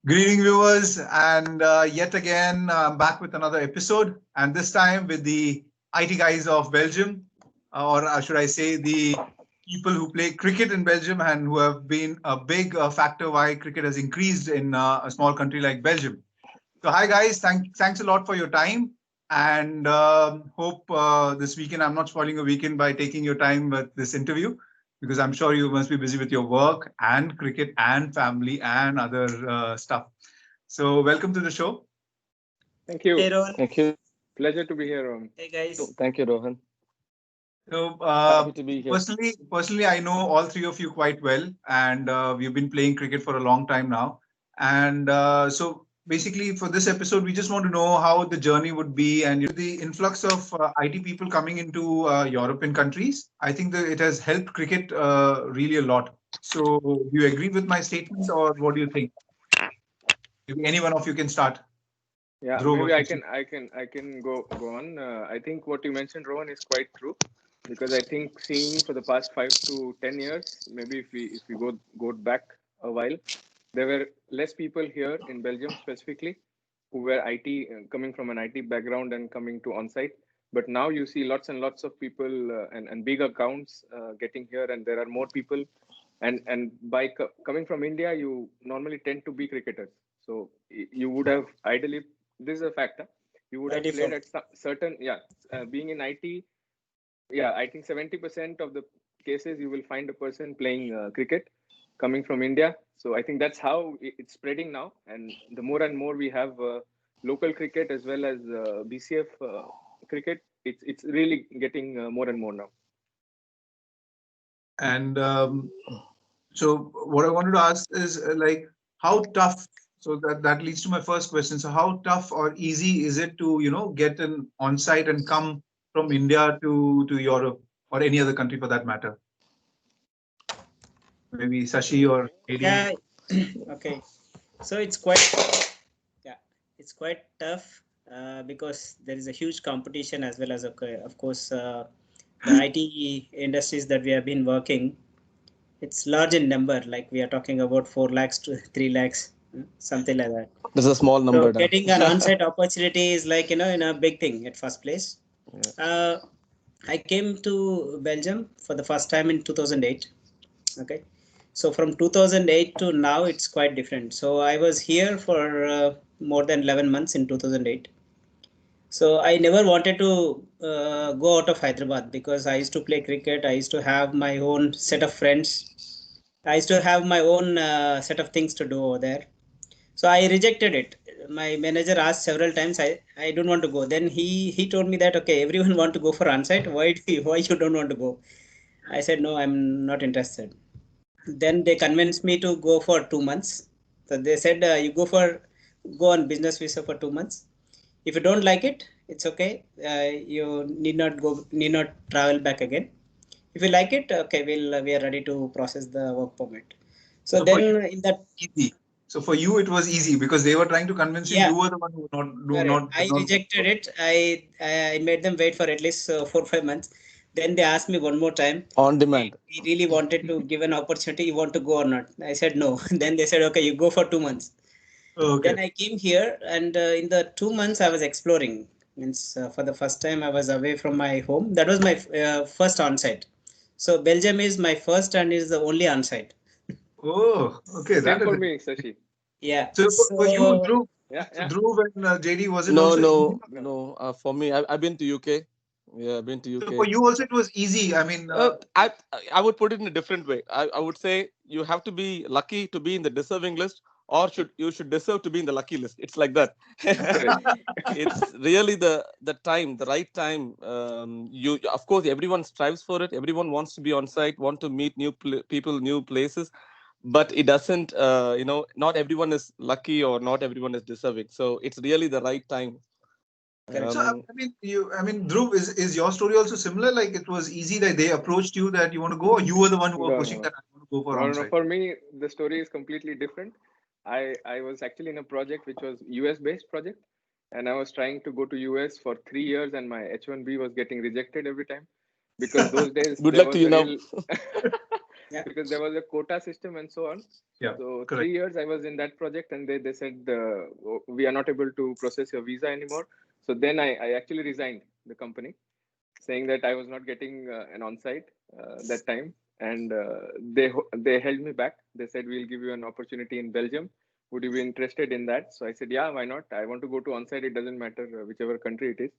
Good evening, viewers, and yet again, I'm back with another episode, and this time with the IT guys of Belgium, or should I say, the people who play cricket in Belgium and who have been a big factor why cricket has increased in a small country like Belgium. So, hi guys, thanks a lot for your time, and hope this weekend I'm not spoiling a weekend by taking your time with this interview because I'm sure you must be busy with your work and cricket and family and other stuff. So, welcome to the show. Thank you. Hey Rohan. Thank you. Pleasure to be here, Ron. Hey guys. Thank you, Rohan. So, Happy to be here. personally, I know all three of you quite well, and we've been playing cricket for a long time now. And so, basically, for this episode, we just want to know how the journey would be, and the influx of IT people coming into European countries. I think that it has helped cricket really a lot. So, do you agree with my statement, or what do you think? Maybe any one of you can start. Yeah, Dhruva, maybe I can go on. I think what you mentioned, Rohan, is quite true because I think seeing for the past 5 to 10 years, maybe if we go back a while, there were less people here in Belgium specifically who were IT coming from an IT background and coming to on-site. But now you see lots and lots of people and big accounts getting here, and there are more people. And by coming from India, you normally tend to be cricketers. So you would have ideally, this is a factor. You would By have played default. at certain, yeah, being in IT, yeah, I think 70% of the cases you will find a person playing cricket coming from India. So I think that's how it's spreading now. And the more and more we have local cricket as well as BCF cricket, it's really getting more and more now. and so, what I wanted to ask is like how tough. So that leads to my first question. So, how tough or easy is it to get an on-site and come from India to Europe or any other country for that matter? Maybe Sashi or AD. Yeah. Okay. So it's quite tough because there is a huge competition as well as of course the IT industries that we have been working. It's large in number. Like we are talking about 4 lakhs to 3 lakhs, something like that. That's a small So number now. getting an on-site opportunity is like in a big thing at first place. Yeah. I came to Belgium for the first time in 2008. Okay, so from 2008 to now it's quite different. So I was here for more than 11 months in 2008. So I never wanted to go out of Hyderabad because I used to play cricket. I used to have my own set of friends. I used to have my own set of things to do over there. So I rejected it. My manager asked several times. I don't want to go. Then he told me that okay, everyone want to go for onsite. Why you don't want to go? I said no, I'm not interested. Then they convinced me to go for 2 months. So they said you go on business visa for 2 months. If you don't like it, it's okay. You need not travel back again. If you like it, okay, we are ready to process the work permit. So So for you, then in that, easy. So for you, it was easy because they were trying to convince you. yeah, You were the one who not do correct. not did I not want to rejected it. I made them wait for at least 4 5 months. Then they asked me one more time. On We, demand. we really wanted to give an opportunity. You want to go or not? I said no. Then they said, okay, you go for 2 months. go. Then Okay. I came here, and in the 2 months I was exploring. Means for the first time I was away from my home. That was my first onsite. So Belgium is my first and is the only onsite. Oh, okay. Same That is for it. me, Sashi. Yeah. So for you, So Dhruv, Yeah, yeah. Dhruv and JD, was it No, also easy? no, No. no. For me, I've been to UK. Yeah, I've been to So for UK. you also, it was easy. I mean, Uh, I I would put it in a different way. I would say you have to be lucky to be in the deserving list, or should deserve to be in the lucky list. It's like that. Correct. It's really the time, the right time. You of course everyone strives for it. Everyone wants to be on site, want to meet new people, new places, but it doesn't. Not everyone is lucky or not everyone is deserving. So it's really the right time. correct. so I Um, I mean, I mean, Dhruv, is your story also similar? Like it was easy that they approached you that you want to go, or you were the one who were No, pushing no, that I want to go for no, no. onsite? For me, the story is completely different. I was actually in a project which was US based project, and I was trying to go to US for 3 years, and my H1B was getting rejected every time because those days Good there luck to was you a now. real Yeah. because there was a quota system and so on. Yeah, So correct. 3 years I was in that project, and they said we are not able to process your visa anymore. So then I actually resigned the company, saying that I was not getting an on-site that time, and they held me back. They said, we'll give you an opportunity in Belgium. Would you be interested in that? So I said, yeah, why not? I want to go to on-site. It doesn't matter whichever country it is.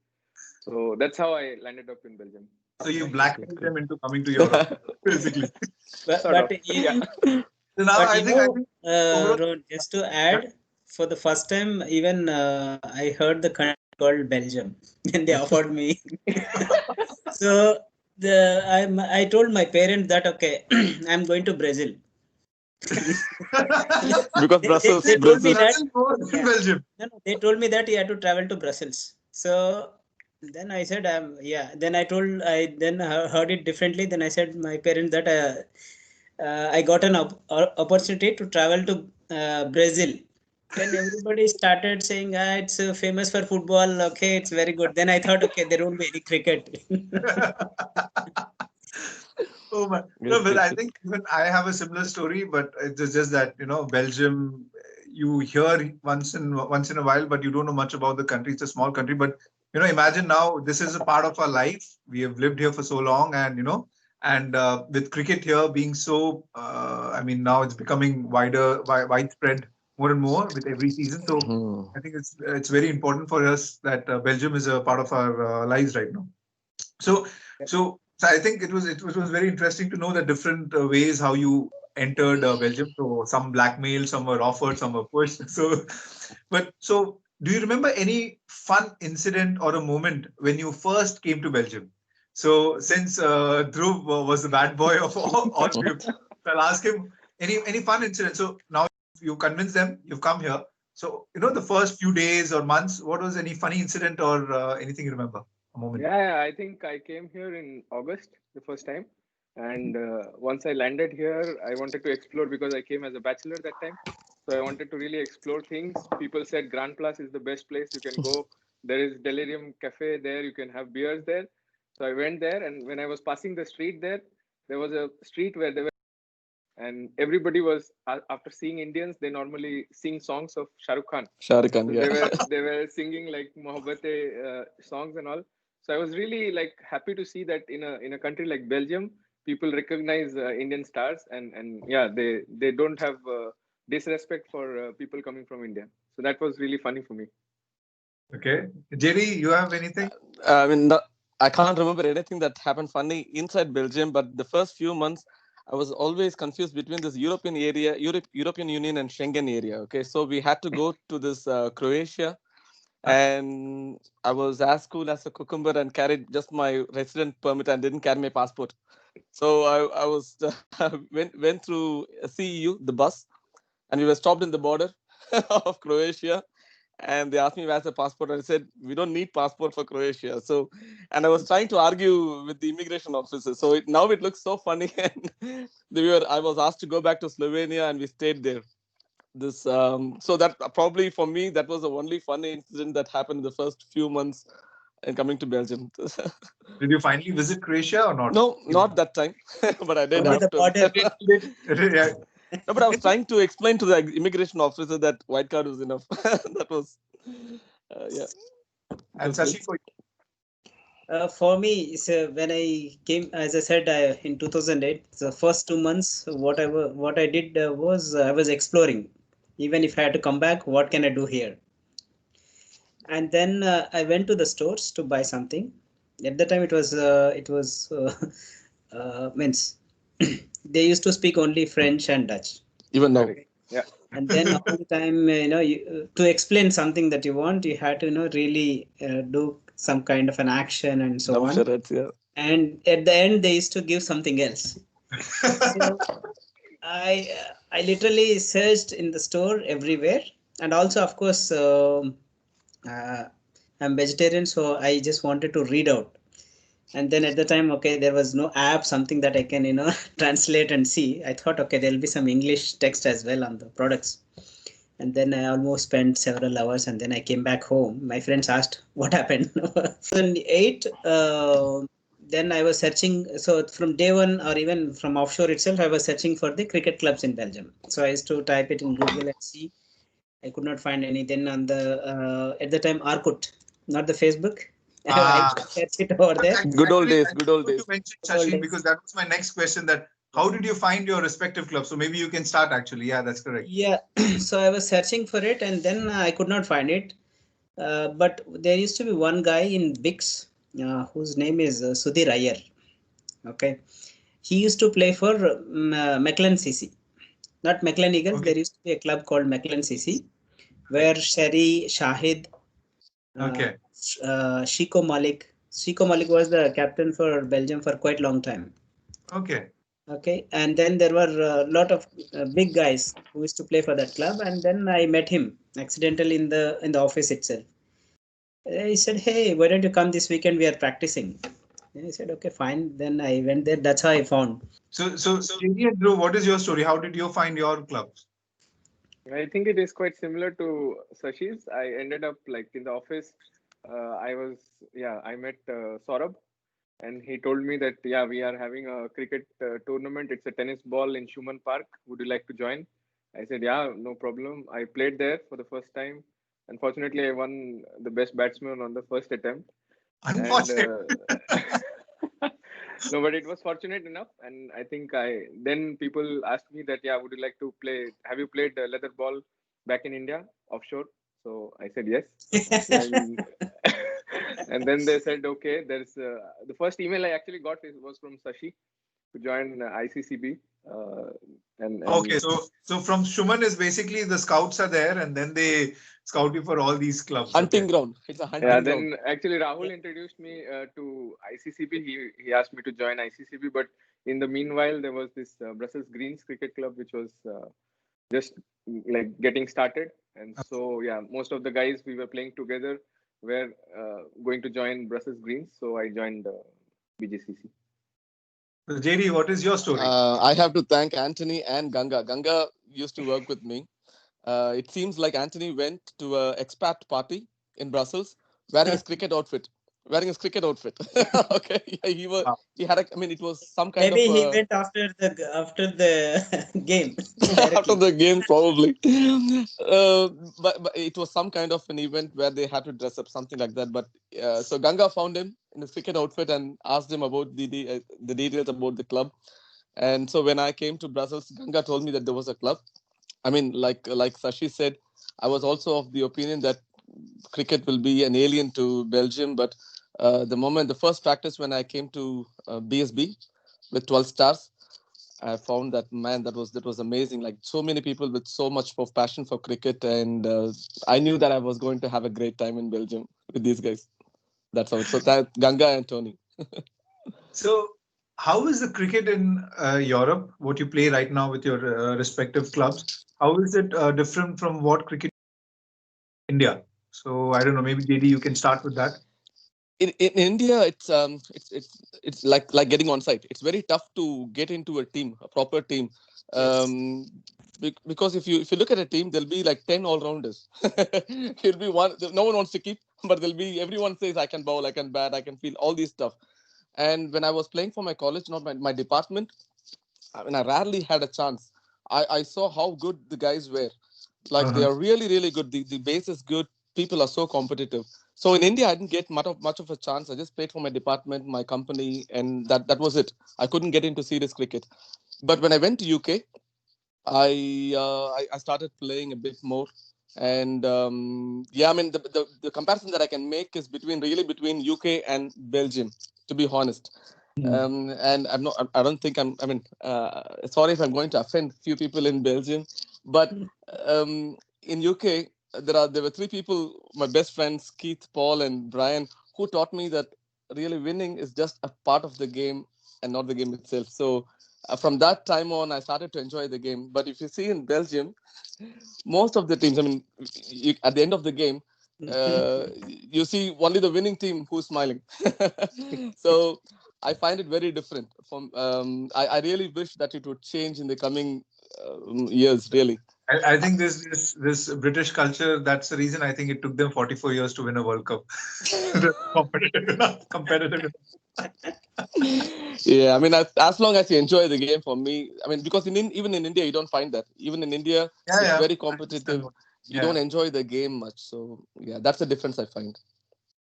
So that's how I landed up in Belgium. So you blackmailed them into coming to Europe, basically. Sort of. Yeah. So now I think overall, Rohan, just to add, for the first time, even I heard the country called Belgium, and they offered me. So I told my parents that okay, I'm going to Brazil. Because They Brussels, told me Brazil. that. more than Yeah. Belgium. No, they told me that you had to travel to Brussels. So then I said, yeah. Then I heard it differently. Then I said my parents that I got an opportunity to travel to Brazil. Then everybody started saying, it's famous for football. Okay, it's very good. Then I thought, okay, there won't be any cricket. Oh my! No, Good, but good, I good. think even I have a similar story, but it's just that Belgium, you hear once in a while, but you don't know much about the country. It's a small country, but imagine now this is a part of our life. We have lived here for so long, and with cricket here being so, I mean, now it's becoming widespread more and more with every season. So Hmm. I think it's very important for us that Belgium is a part of our lives right now. So, so I think it was very interesting to know the different ways how you entered Belgium. So some blackmail, some were offered, some were pushed. So do you remember any fun incident or a moment when you first came to Belgium? So since Dhruv was the bad boy of all of you, I'll ask him any fun incident. So now you convinced them, you've come here. So the first few days or months, what was any funny incident or anything you remember? A moment. Yeah, I think I came here in August the first time. And once I landed here, I wanted to explore because I came as a bachelor that time. So I wanted to really explore things. People said Grand Place is the best place you can go. There is Delirium Cafe there. You can have beers there. So I went there, and when I was passing the street there was a street where there were, and everybody was after seeing Indians, they normally sing songs of Shah Rukh Khan. Shah Rukh Khan, So yeah. they were singing like Mohabbate songs and all. So I was really like happy to see that in a country like Belgium, people recognize Indian stars, and yeah, they don't have disrespect for people coming from India. So that was really funny for me. Okay. JD, you have anything? I mean, I can't remember anything that happened funny inside Belgium, but the first few months, I was always confused between this European area, European Union and Schengen area. Okay, so we had to go to this Croatia, and I was as cool as a cucumber and carried just my resident permit and didn't carry my passport. So I was went through CEU, the bus, and we were stopped in the border of Croatia, and they asked me where's the passport, and I said we don't need passport for Croatia. So, and I was trying to argue with the immigration officer. So now it looks so funny, and I was asked to go back to Slovenia, and we stayed there. So that probably for me that was the only funny incident that happened in the first few months in coming to Belgium. Did you finally visit Croatia or not? No, not that time, but I did Only the after. border. Yeah. No, but I was trying to explain to the immigration officer that white card was enough. That was, yeah. And Shashi, for For me, so when I came, as I said, in 2008, the first 2 months, what I did was I was exploring. Even if I had to come back, what can I do here? And then I went to the stores to buy something. At the time, it was means they used to speak only French and Dutch. Even now. Yeah. And then all the time, to explain something that you want, you had to really do some kind of an action and so on. Yeah. And at the end, they used to give something else. So I literally searched in the store everywhere, and also of course uh, I'm vegetarian, so I just wanted to read out. And then at the time, okay, there was no app, something that I can translate and see. I thought, okay, there'll be some English text as well on the products. And then I almost spent several hours, and then I came back home. My friends asked what happened. 2008, then I was searching. So from day one, or even from offshore itself, I was searching for the cricket clubs in Belgium. So I used to type it in Google and see. I could not find any. Then on the at the time Orkut, not the Facebook. I Ah, searched it over there. Good old actually, days, I good just old want to days. mention Good old Shashi days. because that was my next question. That how did you find your respective clubs? So maybe you can start actually. Yeah, that's correct. Yeah, so I was searching for it, and then I could not find it. But there used to be one guy in Bix, whose name is Sudhir Iyer. Okay, he used to play for McLean CC, not McLean Eagles. Okay. There used to be a club called McLean CC, where Right. Sherry, Shahid, uh, Okay. Shiko Malik. Shiko Malik was the captain for Belgium for quite long time. Okay. Okay, and then there were a lot of big guys who used to play for that club, and then I met him accidentally in the office itself. He said, "Hey, why don't you come this weekend? We are practicing." And I said, "Okay, fine." Then I went there. That's how I found. So JD and Dhruv, what is your story? How did you find your clubs? I think it is quite similar to Sashi's. I ended up like in the office. I met Saurabh, and he told me that yeah, we are having a cricket tournament. It's a tennis ball in Schumann Park. Would you like to join? I said yeah, no problem. I played there for the first time. Unfortunately, I won the best batsman on the first attempt, and Unfortunately. no, but it was fortunate enough. And I think I then people asked me that yeah, would you like to play? Have you played leather ball back in India offshore? So I said yes, and and then they said okay. There's the first email I actually got was from Sashi to join ICCB, Okay, and so from Shuman is basically the scouts are there and then they scout you for all these clubs. Hunting Okay. ground. It's a yeah, hunting ground. then actually Rahul introduced me to ICCB. He asked me to join ICCB, but in the meanwhile there was this Brussels Greens Cricket Club, which was just like getting started, and so yeah, most of the guys we were playing together were going to join Brussels Greens, so I joined BGCC. So JD, what is your story? I have to thank Anthony and Ganga. Ganga used to work with me. It seems like Anthony went to a expat party in Brussels wearing his cricket outfit. Wearing his cricket outfit. Okay, yeah, Wow. he had a. I mean, it was some kind Maybe of he went after the game after directly. the game probably. But it was some kind of an event where they had to dress up, something like that. But so Ganga found him in his cricket outfit and asked him about the details about the club. And so when I came to Brussels, Ganga told me that there was a club. I mean, like Sashi said, I was also of the opinion that cricket will be an alien to Belgium. But the first practice when I came to BSB with 12 stars, I found that man, that was amazing. Like so many people with so much of passion for cricket, and I knew that I was going to have a great time in Belgium with these guys. That's how. So that Ganga and Tony. So how is the cricket in Europe, what you play right now with your respective clubs? How is it different from what cricket in India? So I don't know, maybe JD, you can start with that. In India, it's like getting on site. It's very tough to get into a team, a proper team, Yes. um, because if you look at a team, there'll be like 10 all rounders. There'll be one. No one wants to keep, but there'll be everyone says I can bowl, I can bat, I can field, all these stuff. And when I was playing for my college, not my department, I mean, I rarely had a chance. I saw how good the guys were. Like they Uh-huh. are really, really good. The base is good. People are so competitive. So in India, I didn't get much of a chance. I just played for my department, my company, and that was it. I couldn't get into serious cricket. But when I went to UK, I started playing a bit more. And yeah, I mean the comparison that I can make is between UK and Belgium, to be honest. And I'm not. I don't think I'm. I mean, sorry if I'm going to offend few people in Belgium, but in UK there were three people, my best friends Keith, Paul, and Brian, who taught me that really winning is just a part of the game and not the game itself. So from that time on, I started to enjoy the game. But if you see in Belgium, most of the teams, I mean, at the end of the game, you see only the winning team who's smiling. So I find it very different. I really wish that it would change in the coming years. Really, I think this British culture, that's the reason I think it took them 44 years to win a World Cup. They're competitive enough. Competitive enough. Yeah, I mean, as long as you enjoy the game, for me, I mean, because even in India, you don't find that. Even in India, Yeah, it's yeah. very I understand competitive. what- You Yeah. don't enjoy the game much. So, yeah, that's the difference I find.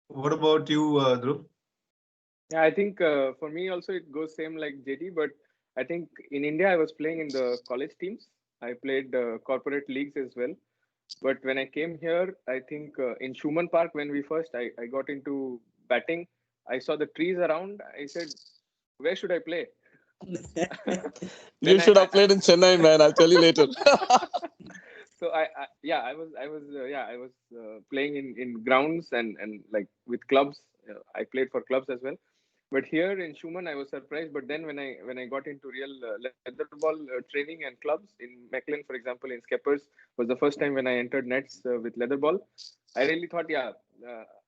What about you, Dhruv? Yeah, I think for me also it goes same like JD, but I think in India I was playing in the college teams. I played corporate leagues as well. But when I came here, I think in Schumann Park when we first I got into batting, I saw the trees around. I said, where should I play? You Then should have played in Chennai, man. I'll tell you later. so yeah I was playing in grounds and like with clubs. I played for clubs as well. But here in Schumann, I was surprised. But then when I got into real leatherball training and clubs in Mechelen, for example, in Skeppers, was the first time when I entered nets with leatherball. I really thought, yeah,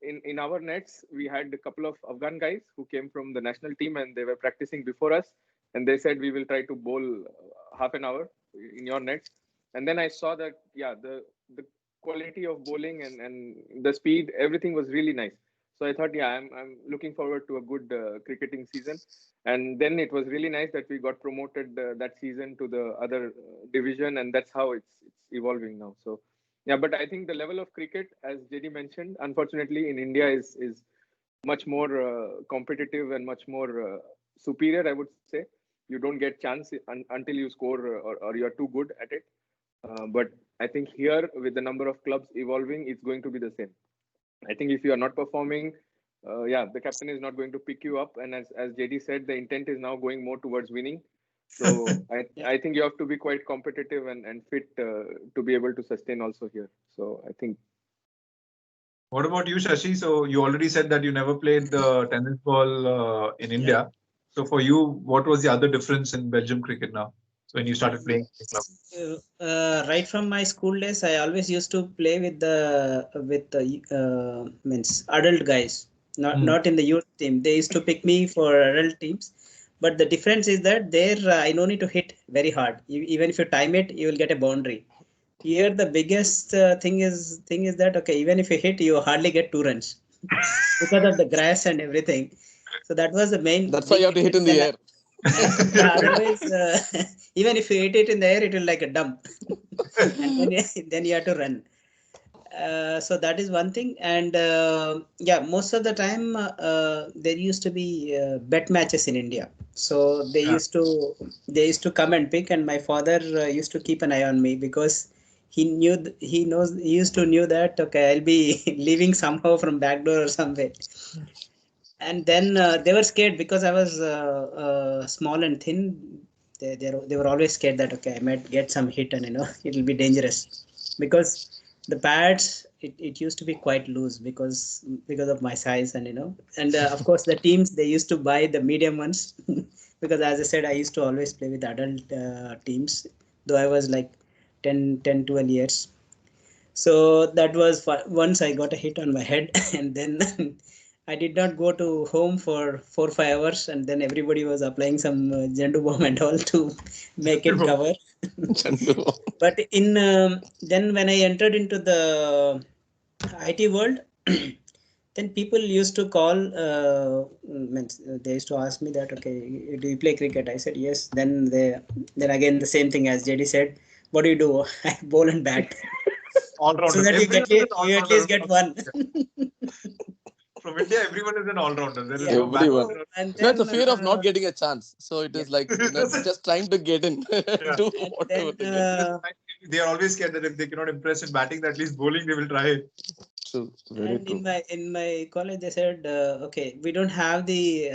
in our nets we had a couple of Afghan guys who came from the national team and they were practicing before us, and they said we will try to bowl half an hour in your nets. And then I saw that, yeah, the quality of bowling and the speed, everything was really nice. So I thought, yeah, I'm looking forward to a good cricketing season. And then it was really nice that we got promoted that season to the other division, and that's how it's evolving now. So yeah, but I think the level of cricket, as JD mentioned, unfortunately in India is much more competitive and much more superior, I would say. You don't get chance until you score or you're too good at it. But I think here, with the number of clubs evolving, it's going to be the same. I think if you are not performing, yeah, the captain is not going to pick you up. And as JD said, the intent is now going more towards winning. So Yeah. I think you have to be quite competitive and fit to be able to sustain also here. So I think What about you, Shashi? So you already said that you never played the tennis ball in Yeah. India. So for you, what was the other difference in Belgium cricket now? So when you started playing in the club? Right from my school days, I always used to play with the means adult guys, Hmm. not in the youth team. They used to pick me for adult teams, but the difference is that there I no need to hit very hard. Even if you time it, you will get a boundary. Here, the biggest thing is that okay, even if you hit, you hardly get 2 runs because of the grass and everything. So that was the main That's why you big have to hit in difference. the And air. yeah, otherwise, even if you hit it in the air, it will like a dump, and then then you have to run. So that is one thing, and yeah, most of the time there used to be bet matches in India. So Yeah. they used to come and pick, and my father used to keep an eye on me because he used to knew that okay, I'll be leaving somehow from back door or somewhere. And then they were scared because I was small and thin. They were always scared that okay, I might get some hit and it'll be dangerous because the pads it used to be quite loose because of my size and of course the teams they used to buy the medium ones because as I said I used to always play with adult teams though I was like 10, 10, 12 years. So that was once I got a hit on my head, and then I did not go to home for 4, 5 hours, and then everybody was applying some Jendu bomb and all to make it cover. Chandu. But then when I entered into the IT world, then people used to call. They used to ask me that, okay, do you play cricket? I said yes. Then again the same thing as JD said. What do you do? I bowl and bat. So All-rounder. that Everyone is an you at all-rounder least get from one. from India. Everyone is an all-rounder. There is Yeah. no Everyone. background. So, and No, it's a then fear of not getting a chance. So it yeah, is like, just trying to get in, Yeah. do and whatever then to get. They are always scared that if they cannot impress in batting, at least bowling they will try. True, very and true. in my college they said okay, we don't have the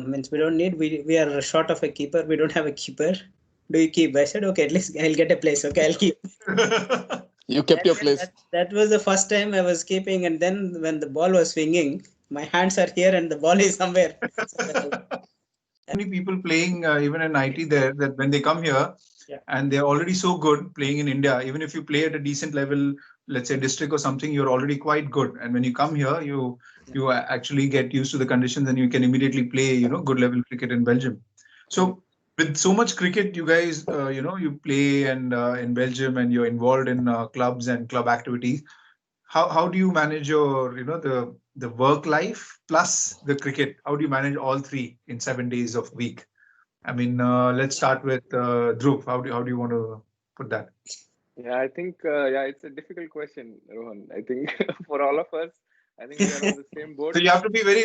means we don't need we are short of a keeper. We don't have a keeper. Do you keep? I said okay, at least I'll get a place. Okay, I'll keep. You kept And your then place. that was the first time I was keeping. And then when the ball was swinging, my hands are here and the ball is somewhere. Many people playing even in IT there that when they come here Yeah. and they're already so good playing in India, even if you play at a decent level, let's say district or something, you're already quite good. And when you come here, you actually get used to the conditions and you can immediately play, good level cricket in Belgium. So with so much cricket, you guys, you play and in Belgium and you're involved in clubs and club activities. How do you manage your, the the work life plus the cricket? How do you manage all three in 7 days of week? I mean, let's start with Dhruv. How do you want to put that? Yeah, I think it's a difficult question, Rohan. I think for all of us, I think we are on the same boat. So you have to be very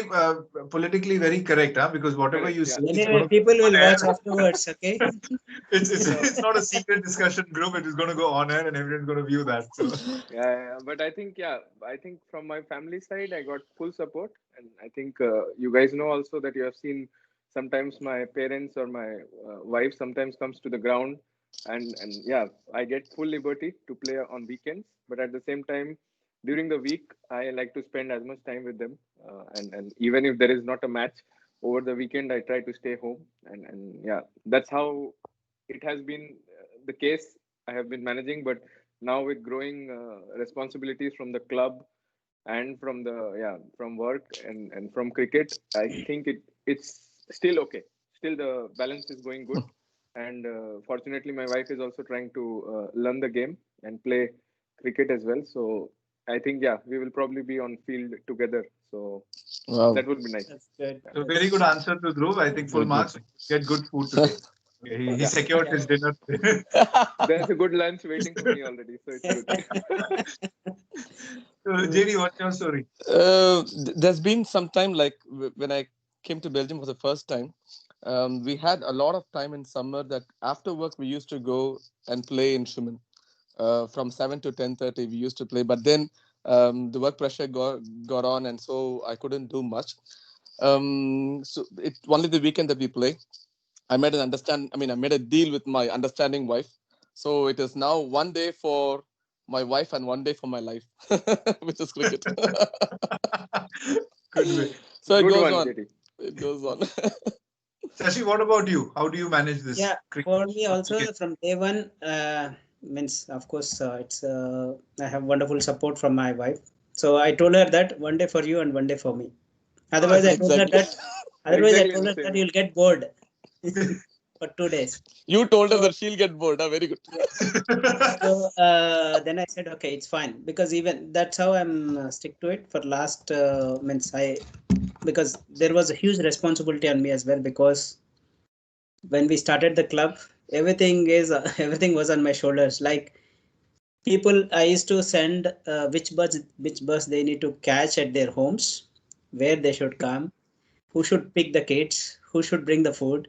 politically very correct, huh? Because whatever Correct, you yeah. say, it's Anyway, going to people go on will air. watch afterwards, okay? It's not a secret discussion group. It is going to go on air, and everyone's going to view that. So Yeah, but I think from my family side, I got full support, and I think you guys know also that you have seen sometimes my parents or my wife sometimes comes to the ground, and yeah, I get full liberty to play on weekends, but at the same time, during the week, I like to spend as much time with them, and even if there is not a match over the weekend, I try to stay home, and yeah, that's how it has been the case. I have been managing, but now with growing responsibilities from the club and from the from work and from cricket, I think it's still okay. Still the balance is going good, and fortunately my wife is also trying to learn the game and play cricket as well. So I think we will probably be on field together, so Wow. that would be nice. That's good. so very good answer to Dhruv. I think full Good, good. marks. Get good food today. Okay, he Yeah. secured his dinner. There's a good lunch waiting for me already, so it's good. So, JD, what's your story? There's been some time, like when I came to Belgium for the first time, we had a lot of time in summer that after work we used to go and play in Schumann. From 7 to 10:30 we used to play, but then the work pressure got on, and so I couldn't do much. So it's only the weekend that we play. I made I made a deal with my understanding wife. So it is now one day for my wife and one day for my life, which is cricket. Good way. So it Good goes one, on. JT. It goes on. Shashi, what about you? How do you manage this? Yeah, cricket? for me also Cricket. from day one, means of course it's I have wonderful support from my wife. So I told her that one day for you and one day for me. Otherwise, I told her Exactly. that. Otherwise, I Exactly told the her same that way. you'll get bored for 2 days. You told her So that she'll get bored. Very good. So then I said, okay, it's fine, because even that's how I'm stick to it for last means I, because there was a huge responsibility on me as well, because when we started the club, everything is everything was on my shoulders. Like people, I used to send which bus they need to catch at their homes, where they should come, who should pick the kids, who should bring the food,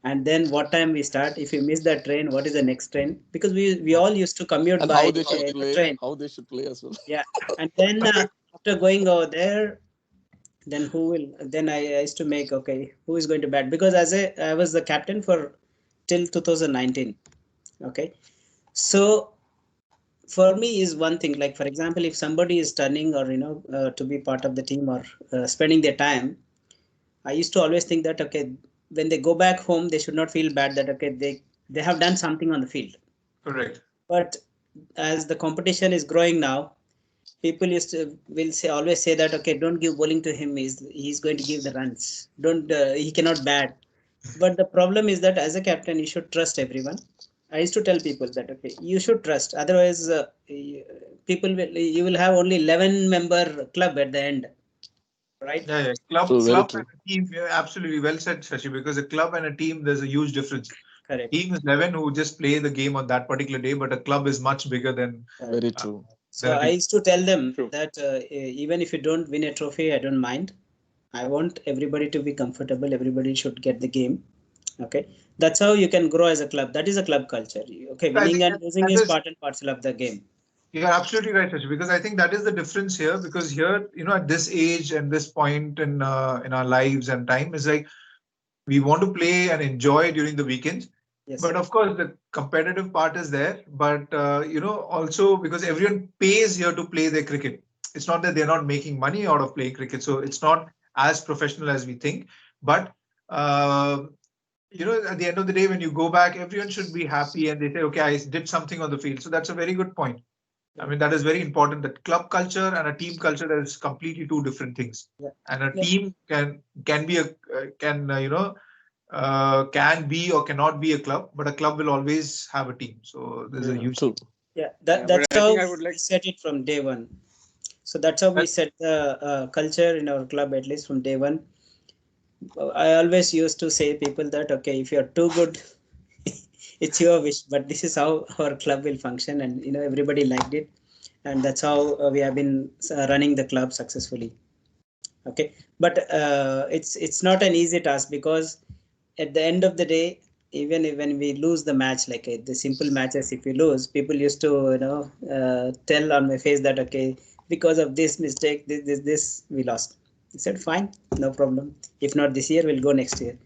and then what time we start. If you miss that train, what is the next train? Because we all used to commute And by how they should play. train. How they should play as well. Yeah, and then after going over there, then who will? Then I used to make, okay, who is going to bat? Because I was the captain for till 2019. Okay, so for me is one thing. Like for example, if somebody is turning, or to be part of the team, or spending their time, I used to always think that, okay, when they go back home, they should not feel bad that, okay, they have done something on the field. Correct. But as the competition is growing now, people will say, always say that, okay, don't give bowling to him. He's going to give the runs. Don't he cannot bat. But the problem is that as a captain, you should trust everyone. I used to tell people that, okay, you should trust. Otherwise, you will have only 11-member club at the end, right? Yeah. Club, True, very club true. and a team. Yeah, absolutely well said, Shashi. Because a club and a team, there's a huge difference. Correct. Team is 11 who just play the game on that particular day, but a club is much bigger than Very uh, true. So a I team. used to tell them True. that even if you don't win a trophy, I don't mind. I want everybody to be comfortable. Everybody should get the game. Okay, that's how you can grow as a club. That is a club culture. Okay, I winning think and losing that is is part and parcel of the game. You're absolutely right, Shashi, because I think that is the difference here. Because here, at this age and this point in our lives and time, is like we want to play and enjoy during the weekends. Yes. But of course, the competitive part is there. But also because everyone pays here to play their cricket. It's not that they're not making money out of playing cricket, so it's not as professional as we think. But uh, at the end of the day, when you go back, everyone should be happy and they say, okay, I did something on the field. So that's a very good point. I mean, that is very important. That club culture and a team culture is completely two different things. Yeah. And a Yeah. team can be can be or cannot be a club, but a club will always have a team. So there's a huge. True. Yeah, Yeah, that's but I how think I would we like set it from day one. So that's how we set the culture in our club, at least from day one. I always used to say people that okay, if you're too good, it's your wish, but this is how our club will function, and everybody liked it, and that's how we have been running the club successfully. Okay, but it's not an easy task, because at the end of the day, even when we lose the match, like the simple matches, if we lose, people used to tell on my face that okay, because of this mistake, this we lost. I said fine, no problem. If not this year, we'll go next year.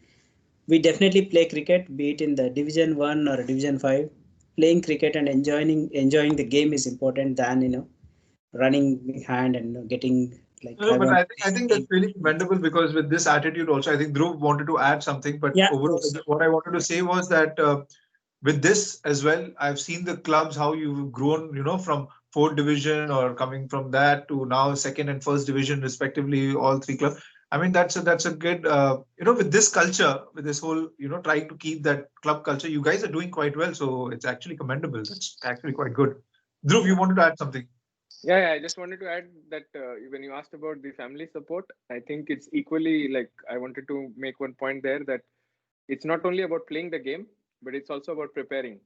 We definitely play cricket, be it in the division 1 or division 5. Playing cricket and enjoying the game is important than running behind and getting like No, I but want I think that's really commendable, because with this attitude also, I think Dhruv wanted to add something. But yeah, of overall, course. what I wanted to say was that with this as well, I've seen the clubs, how you've grown, from fourth division or coming from that to now second and first division respectively, all three clubs. I mean, that's a good, with this culture, with this whole, trying to keep that club culture, you guys are doing quite well. So it's actually commendable. That's actually quite good. Dhruv, you wanted to add something? Yeah, I just wanted to add that when you asked about the family support, I think it's equally like I wanted to make one point there that it's not only about playing the game, but it's also about preparing,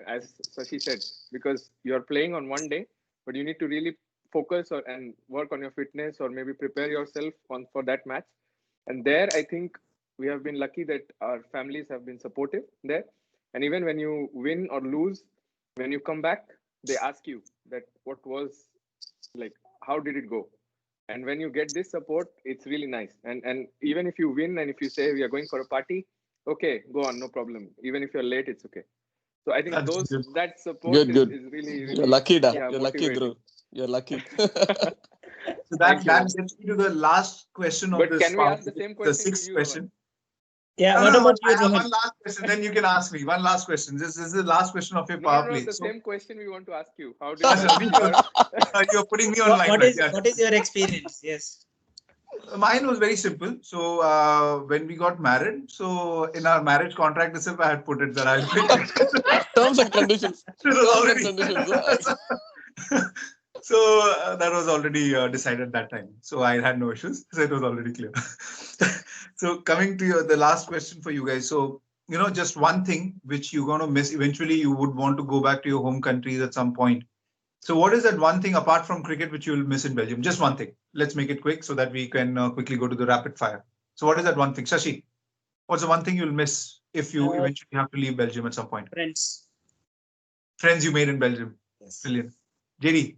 as Shashi said, because you're playing on one day, but you need to really focus and work on your fitness, or maybe prepare yourself for that match. And there, I think we have been lucky that our families have been supportive there. And even when you win or lose, when you come back, they ask you that what was like, how did it go? And when you get this support, it's really nice. And even if you win and if you say we are going for a party, okay, go on, no problem. Even if you're late, it's okay. So I think That's good. that support Good, good. is really, You're really lucky, da. yeah, You're lucky, motivating. Dhruv. You're lucky. So Thank that you. gets me to the last question of But this can we part, ask the same the question to sixth you, Rohan? question. Yeah, No, what no, no. about you, I have Rohan? one last question. Then you can ask me one last question. This is the last question of your No, power no, play. the So same question we want to ask you. How did Achha, your you're putting me on What limelight. is Yeah. what is your experience? Yes. Mine was very simple. So when we got married, so in our marriage contract itself, I had put it that I'll play cricket. Terms and conditions. It was Terms and already conditions. so that was already decided that time. So I had no issues. So it was already clear. So coming to the last question for you guys. So just one thing which you're going to miss. Eventually, you would want to go back to your home countries at some point. So what is that one thing apart from cricket which you'll miss in Belgium? Just one thing. Let's make it quick so that we can quickly go to the rapid fire. So what is that one thing? Shashi, what's the one thing you'll miss if you eventually have to leave Belgium at some point? Friends. Friends you made in Belgium. Yes. Brilliant. JD.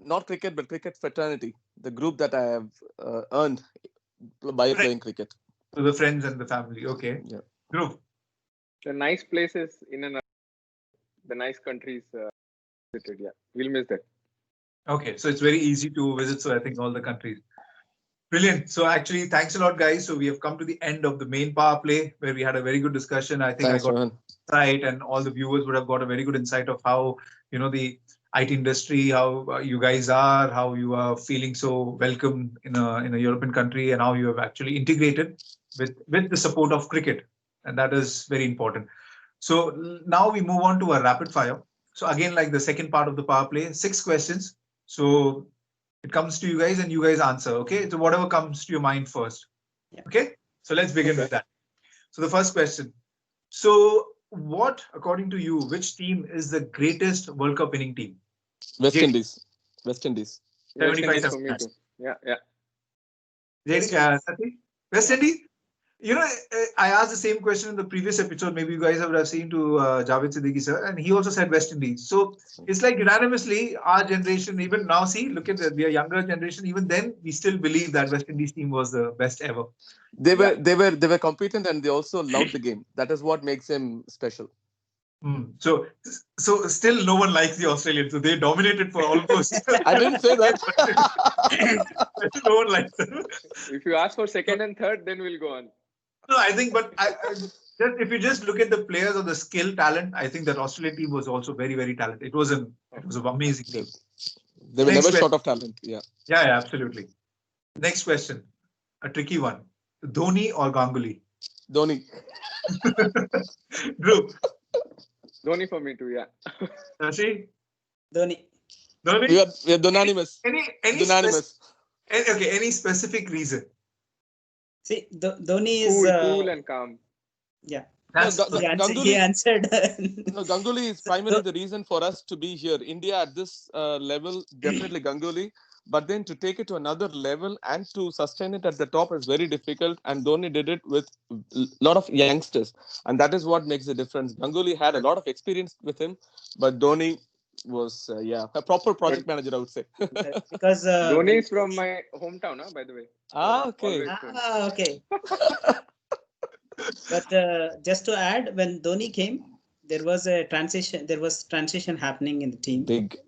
Not cricket, but cricket fraternity. The group that I have earned by playing cricket. So the friends and the family. Okay. Yeah. Dhruv. the nice places in and the nice countries visited? Yeah, we'll miss that. Okay. So it's very easy to visit. So I think all the countries. Brilliant. So actually, thanks a lot, guys. So we have come to the end of the main power play where we had a very good discussion. I think Thanks, I got Rohan. insight, and all the viewers would have got a very good insight of how the IT industry, how you guys are, how you are feeling so welcome in a European country, and how you have actually integrated with the support of cricket, and that is very important. So now we move on to a rapid fire. So again, like the second part of the power play, 6 questions. So it comes to you guys and you guys answer. Okay. So whatever comes to your mind first. Yeah. Okay. So let's begin with that. So the first question. So what, according to you, which team is the greatest World Cup winning team? West JD. Indies. West Indies. West 75 Indies for me too. Yeah. JD, Sati? West Indies? I asked the same question in the previous episode. Maybe you guys would have seen to Javed Siddiqui sir, and he also said West Indies. So it's like unanimously our generation, even now, see, look at that, we are younger generation. Even then, we still believe that West Indies team was the best ever. They were competent, and they also loved the game. That is what makes them special. So still no one likes the Australians. So they dominated for almost. I didn't say that. No one likes them. If you ask for second and third, then we'll go on. No, I think, but if you just look at the players or the skill, talent, I think that Australian team was also very, very talented. It was an amazing team. They were Next never question. short of talent. Yeah. Yeah, absolutely. Next question, a tricky one: Dhoni or Ganguly? Dhoni. Dhruv. Dhoni for me too. Yeah. Shashi? Dhoni. Dhoni? We are unanimous. Any Unanimous. okay, any specific reason? See, Dhoni is Cool and calm. yeah. That's No, He Ganguly, answered. no, Ganguly is primarily the reason for us to be here. India at this level, definitely Ganguly. But then to take it to another level and to sustain it at the top is very difficult. And Dhoni did it with a lot of youngsters. And that is what makes the difference. Ganguly had a lot of experience with him, but Dhoni was, a proper project manager, I would say. Because Dhoni is from my hometown, by the way. Okay. Always known. okay. But just to add, when Dhoni came, there was a transition. There was transition happening in the team. Big.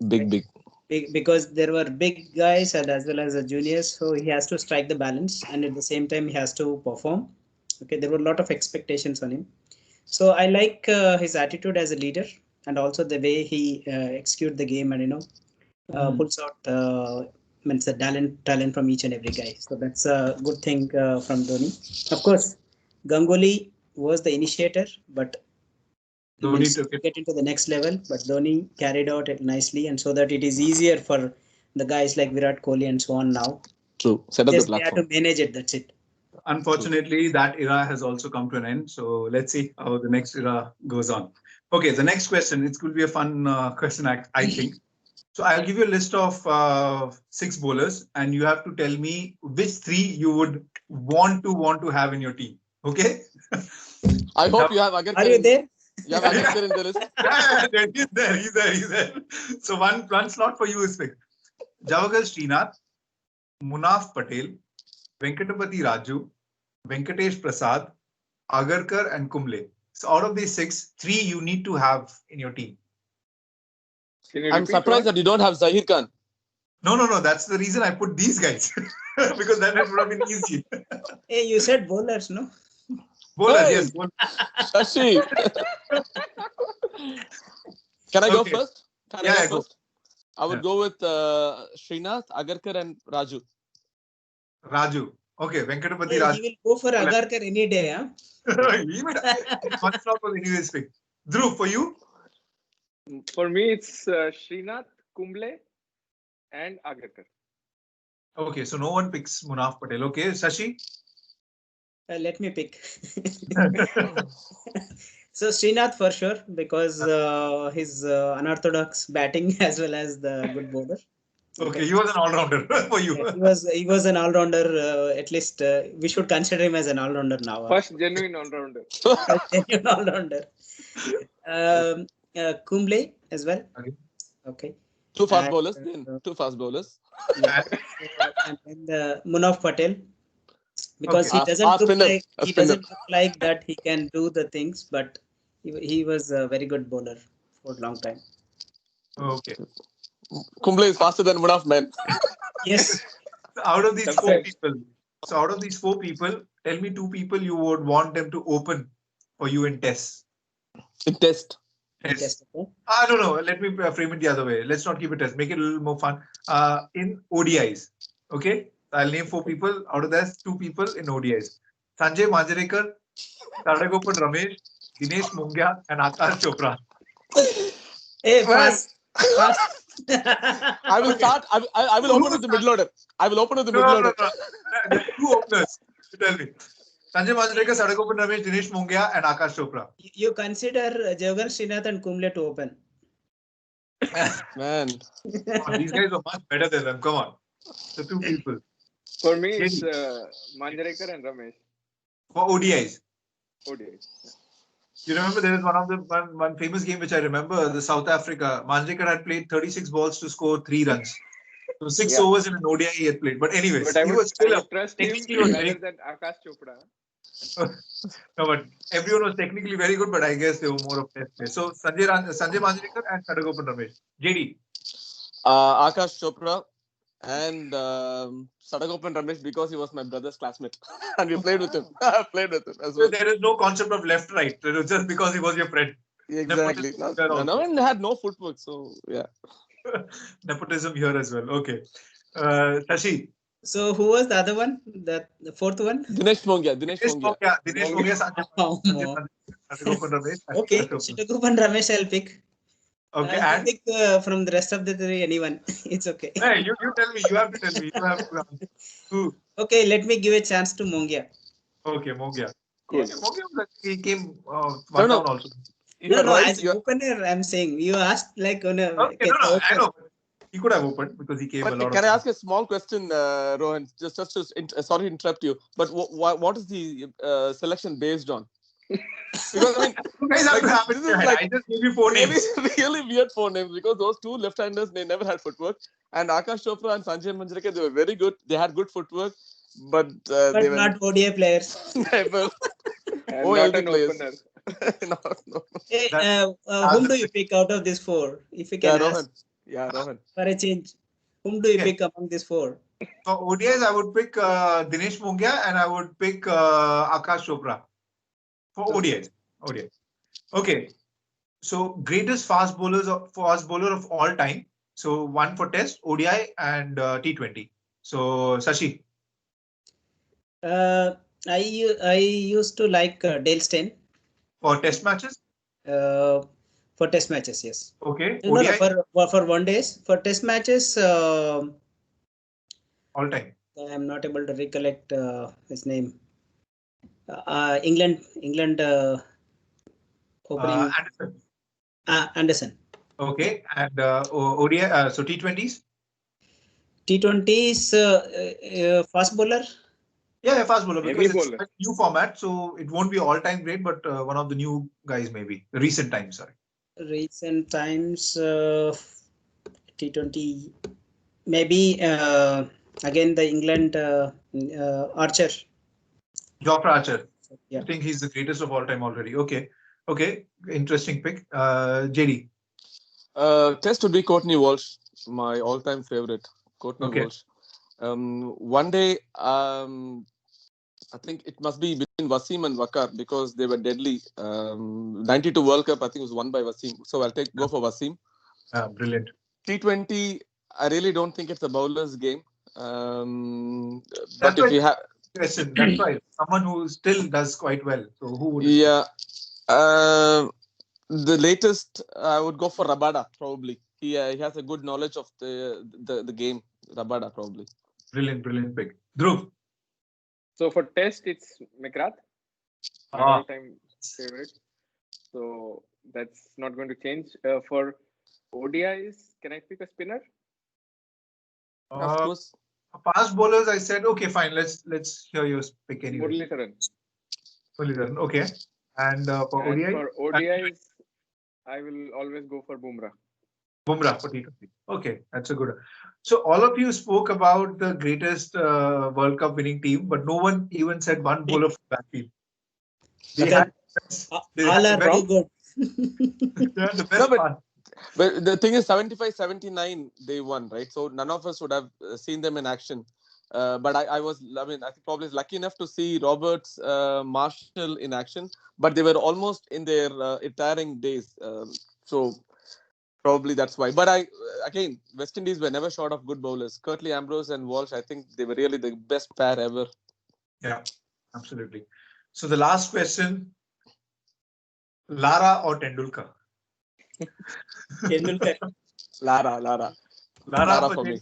Because there were big guys and as well as the juniors, so he has to strike the balance, and at the same time he has to perform. Okay, there were a lot of expectations on him. So I like his attitude as a leader, and also the way he execute the game, and pulls out means the talent from each and every guy. So that's a good thing from Dhoni. Of course, Ganguly was the initiator, but Dhoni took it. get into the next level. But Dhoni carried out it nicely, and so that it is easier for the guys like Virat Kohli and so on now. True. Set up the Just they have platform. to manage it. That's it. Unfortunately, that era has also come to an end. So let's see how the next era goes on. Okay, the next question. It could be a fun question, I think. So I'll give you a list of 6 bowlers, and you have to tell me which 3 you would want to have in your team. Okay? I hope you have Agarkar. Are you there? You have Agarkar in the list. Yeah, he's there. So one slot for you is picked. Javagal Srinath, Munaf Patel, Venkatapati Raju, Venkatesh Prasad, Agarkar, and Kumble. So out of these 6, 3 you need to have in your team. I'm surprised that you don't have Zahir Khan. No. That's the reason I put these guys. Because then it would have been easy. Hey, you said bowlers, no? Bowlers, Hey! yes. Bowlers. Shashi. Can I go Okay. first? Can I Yeah, go go. first? I would go with Srinath, Agarkar, and Raju. Raju. Okay, Venkatapati Hey, Raju. he will go for Agarkar any day, huh? One slot was anyways picked. Dhruv, for you? For me, it's Srinath, Kumble, and Agarkar. Okay, so no one picks Munaf Patel. Okay, Shashi? Let me pick. So Srinath for sure, because his unorthodox batting as well as the good bowler. Okay, he was an all-rounder for you. Yeah, he was an all-rounder. At least we should consider him as an all-rounder now. First genuine all-rounder. Genuine all-rounder. Kumble as well. Okay. Two fast And, bowlers. Two fast bowlers. Yeah. And then Munaf Patel, because Okay. he doesn't spinner. look like that he can do the things, but he was a very good bowler for a long time. Okay. Kumble is faster than Munaf, man. Yes. So out of these That's 4 it. people, tell me 2 people you would want them to open for you in tests. In test. Yes. Okay. No. Let me frame it the other way. Let's not keep it test. Make it a little more fun. In ODIs. Okay. I'll name 4 people. Out of that, 2 people in ODIs. Sanjay Manjrekar, Tadagopan Ramesh, Dinesh Mongia, and Akash Chopra. Hey, fast. I will start. I will open with the middle order. I will open with the middle order. No. There are 2 openers. Tell me. Sanjay Manjrekar, Tadagopan Ramesh, Dinesh Mongia, and Akash Chopra. You consider Javagal Srinath and Kumble to open. Man. These guys are much better than them. Come on. The 2 people. For me, it's Manjrekar and Ramesh. For ODIs. ODI. You remember there was one famous game which I remember, the South Africa. Manjrekar had played 36 balls to score 3 runs. So 6 overs in an ODI he had played. But anyways, But I would trust him technically was rather very, than Akash Chopra. no, but everyone was technically very good, but I guess they were more of test players. So Sanjay Manjrekar and Tadagopan Ramesh. JD. Akash Chopra and Sadagopan Ramesh, because he was my brother's classmate. And we played with him. I played with him as well. There is no concept of left-right. It was just because he was your friend. Exactly. No one had no footwork, so yeah. Nepotism here as well. Okay. Shashi. So who was the other one? The 4th one? Dinesh Mongia. Dinesh Mongia, Sanjay Tadagopan Ramesh. Okay, Shitagopan Ramesh I'll pick. Okay, You and pick from the rest of the three, anyone. It's okay. hey, you tell me. You have to tell me. You have to. Who? Okay, let me give a chance to Mongia. Okay, Mogia. Cool. Yeah, Mogia he came No, one no. down also. You're No, right. as opener, I'm saying you asked like on a Okay, no, I know. He could have opened because he came a But lot can I of. ask a small question, Rohan? Just to sorry to interrupt you, but what is the selection based on? Because I mean, You guys have like to have it this in your is head. like I just gave you four really names. really weird four names because those two left-handers they never had footwork, and Akash Chopra and Sanjay Manjrekar they were very good. They had good footwork, but they but were not ODI players. never And not OLD an players. opener. No. Hey, That, whom do you pick out of these four? If you Yeah, can Rohan. ask Yeah, Rohan. for a change, whom do you okay. pick among these four? For ODIs, I would pick Dinesh Mongia and I would pick Akash Chopra. For ODIs. ODI. Okay. So greatest fast bowler of all time. So one for Test, ODI, and T20. So Shashi. I used to like Dale Steyn For Test matches. for test matches. Yes. Okay. No, ODI for 1 days. For test matches, all time. I'm not able to recollect his name. England opening Anderson. Anderson. Okay. And ODI. So T20s. T20s fast bowler. Yeah, fast bowler Heavy because it's bowler. a new format, so it won't be all time great, but one of the new guys maybe recent times. Sorry. Recent times T20 maybe again the England Archer. Jofra Archer. Yeah. I think he's the greatest of all time already. Okay. Okay. Interesting pick. JD. Test would be Courtney Walsh, my all-time favorite. Courtney Okay. Walsh. One day, I think it must be between Wasim and Wakar because they were deadly. 92 World Cup, I think, was won by Wasim. So I'll go for Wasim. Brilliant. T20, I really don't think it's a bowler's game. That's But if you have, question. That's why someone who still does quite well. So who would? yeah, the latest I would go for Rabada probably. He has a good knowledge of the game. Rabada probably. Brilliant pick. Dhruv. So for test, it's McGrath, my all-time favorite. So that's not going to change. For ODIs, can I pick a spinner? Of course. Fast bowlers, I said okay, fine. Let's hear your pick anyway. Muralitharan. Okay. And for And ODI. for ODIs, I will always go for Bumrah. Bumrah for T20. Okay, that's a good. So all of you spoke about the greatest World Cup winning team, but no one even said one bowler for that team. They had all are too good. the best part. But the thing is, 75-79 they won, right? So none of us would have seen them in action. But I think probably lucky enough to see Roberts, Marshall in action, but they were almost in their retiring days. So probably that's why. But again, West Indies were never short of good bowlers. Curtly Ambrose and Walsh, I think they were really the best pair ever. Yeah, absolutely. So the last question, Lara or Tendulkar? Tendulkar. Lara for me.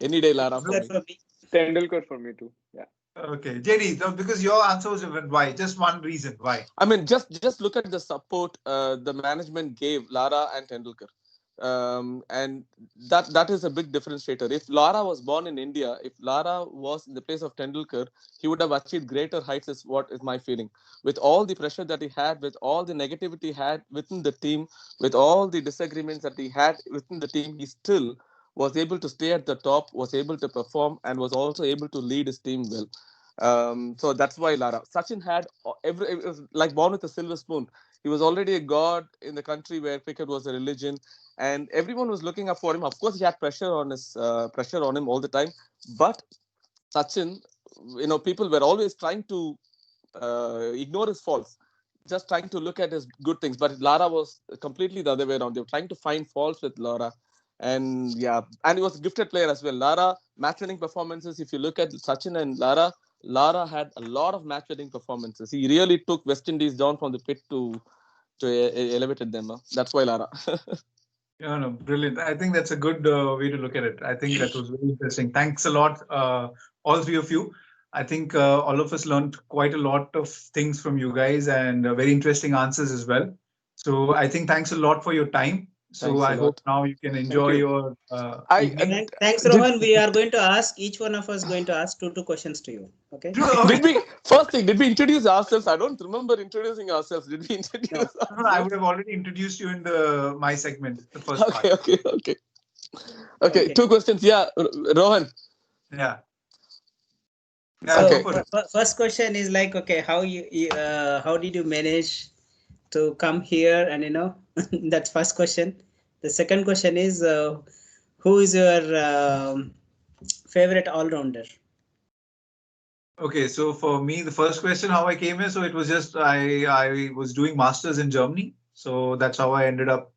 Any day Lara for me. Tendulkar for me too. Yeah. Okay, JD, because your answer was even why? Just one reason why? I mean, just look at the support the management gave Lara and Tendulkar. And that is a big differentiator. If Lara was born in India, if Lara was in the place of Tendulkar, he would have achieved greater heights, is what is my feeling. With all the pressure that he had, with all the negativity he had within the team, with all the disagreements that he had within the team, he still was able to stay at the top, was able to perform, and was also able to lead his team well. So that's why Lara. Sachin had it was like born with a silver spoon. He was already a god in the country where cricket was a religion, and everyone was looking up for him. Of course, he had pressure on him all the time. But Sachin, people were always trying to ignore his faults, just trying to look at his good things. But Lara was completely the other way around. They were trying to find faults with Lara. And he was a gifted player as well. Lara, match winning performances. If you look at Sachin and Lara had a lot of match winning performances. He really took West Indies down from the pit to elevate them. That's why Lara. No, brilliant. I think that's a good way to look at it. I think that was very interesting. Thanks a lot, all three of you. I think all of us learned quite a lot of things from you guys and very interesting answers as well. So I think thanks a lot for your time. So Thanks a I hope lot. now you can Thank enjoy you. your I evening. Thanks, did. Rohan. We are going to ask, each one of us going to ask two questions to you. Okay? Did we first thing? Did we introduce ourselves? I don't remember introducing ourselves. Did we introduce No. ourselves? I would have already introduced you in my segment, the first part. Okay. Okay. Two questions. Yeah, Rohan. Yeah. So Go Okay. for it. first question is like, okay, how did you manage to come here? And that's first question. The second question is, who is your favorite all-rounder? Okay, so for me, the first question, how I came here, so it was just I was doing masters in Germany, so that's how I ended up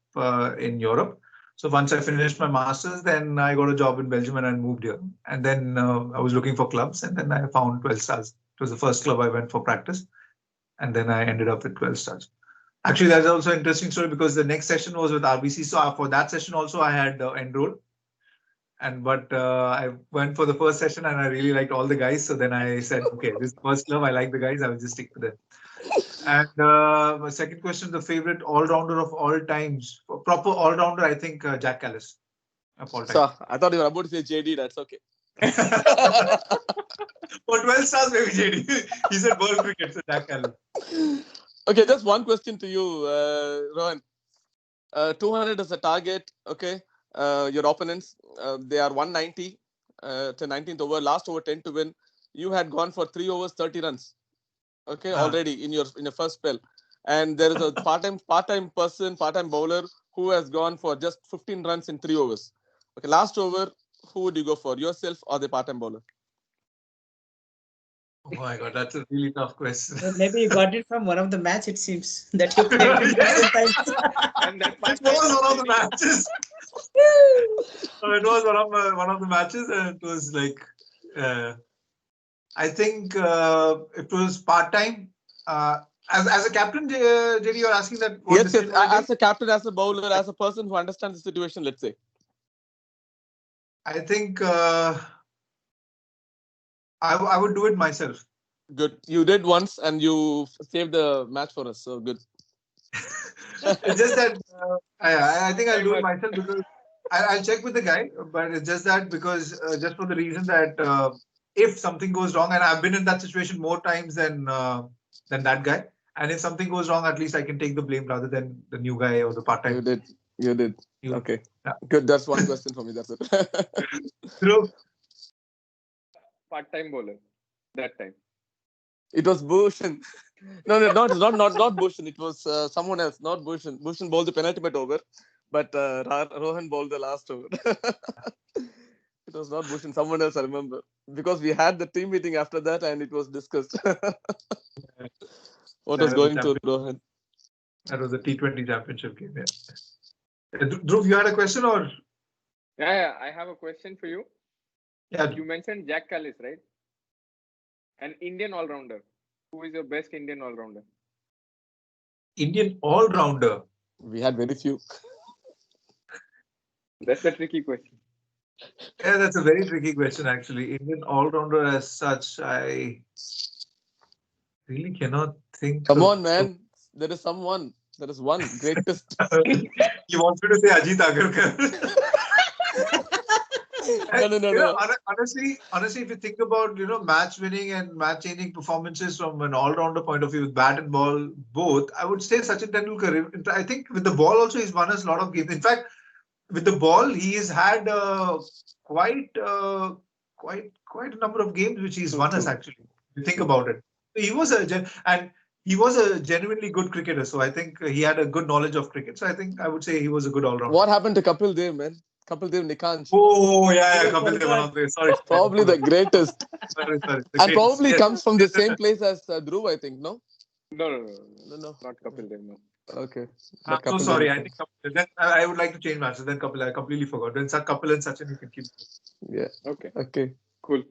in Europe. So once I finished my masters, then I got a job in Belgium and I moved here. And then I was looking for clubs, and then I found 12 Stars. It was the first club I went for practice, and then I ended up with 12 Stars. Actually, that's also an interesting story because the next session was with RBC. So for that session also, I had enrolled. But I went for the first session and I really liked all the guys. So then I said, okay, this is the first club. I like the guys. I will just stick with them. And my second question, the favorite all-rounder of all times, proper all-rounder, I think Jack Callis of all time. So I thought you were about to say JD. That's okay. For 12 Stars, maybe JD. He said world cricket, so Jack Callis. Okay, just one question to you, Rohan. 200 is a target. Okay, your opponents they are 190 to 19th over, last over 10 to win. You had gone for 3 overs 30 runs. Okay, already in your first spell, and there is a part-time bowler who has gone for just 15 runs in 3 overs. Okay, last over, who would you go for, yourself or the part-time bowler? Oh my God, that's a really tough question. Well, maybe you got it from one of the match. It seems that you played in recent times. And that It was one of the matches. It was one of the matches, and it was like, I think it was part time. As a captain, JD, you're asking that. What Yes, decision would I as a captain, as a bowler, as a person who understands the situation, let's say. I think I would do it myself. Good. You did once and you saved the match for us. So good. It's just that I think I'll do it myself because I'll check with the guy. But it's just that because just for the reason that if something goes wrong, and I've been in that situation more times than that guy, and if something goes wrong, at least I can take the blame rather than the new guy or the part-time. You did. Okay. Yeah. Good. That's one question for me. That's it. True. part-time bowler that time. It was Bhushan. No, not Bhushan. It was someone else, not Bhushan. Bhushan bowled the penultimate over, but Rohan bowled the last over. It was not Bhushan, someone else, I remember. Because we had the team meeting after that and it was discussed. What was going to Rohan? That was the T20 championship game, yeah. Dhruv, you had a question or? Yeah, I have a question for you. Yeah. You mentioned Jack Callis, right? An Indian all-rounder. Who is your best Indian all-rounder? Indian all-rounder? We had very few. That's a tricky question. Yeah, that's a very tricky question, actually. Indian all-rounder as such, I really cannot think. Come on, man. There is someone. There is one greatest. You want me to say Ajit Agarkar? No. Honestly, if you think about match winning and match changing performances from an all-rounder point of view with bat and ball both, I would say Sachin Tendulkar. I think with the ball also he's won us a lot of games. In fact, with the ball he has had quite a number of games which he's won us actually. If you think about it, he was a genuinely good cricketer. So I think he had a good knowledge of cricket. So I think I would say he was a good all-rounder. What happened to Kapil Dev, man? Kapil Dev Nikanj. Oh yeah, Kapil Dev, one of the probably the greatest. Sorry. And probably comes from the same place as Dhruva, I think, no? No, not Kapil Dev, no. Okay. I'm so sorry. I think then I would like to change my answer. Then Kapil, I completely forgot. Then Kapil and Sachin, you can keep. Yeah. Okay. Cool.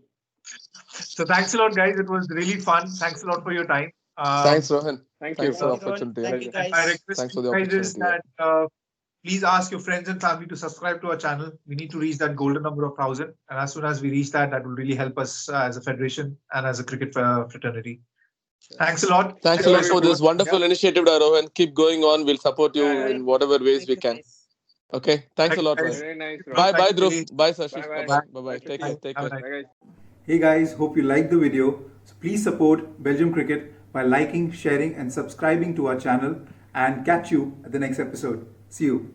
So thanks a lot, guys. It was really fun. Thanks a lot for your time. Thanks, Rohan. Thank Thanks you. for the opportunity. Thank you, guys. My request Thanks to for the you guys is opportunity. that please ask your friends and family to subscribe to our channel. We need to reach that golden number of 1,000. And as soon as we reach that, that will really help us as a federation and as a cricket fraternity. Thanks a lot. Thanks a lot for this wonderful initiative, Rohan. Keep going on. We'll support you in whatever ways we can. Okay. Thanks a lot, man. Very nice. Bye, bye, Dhruv. Bye, Shashi. Bye, Bye, bye, bye. Take care. Take care. Bye, guys. Hey guys, hope you liked the video. So please support Belgium Cricket by liking, sharing and subscribing to our channel, and catch you at the next episode. See you.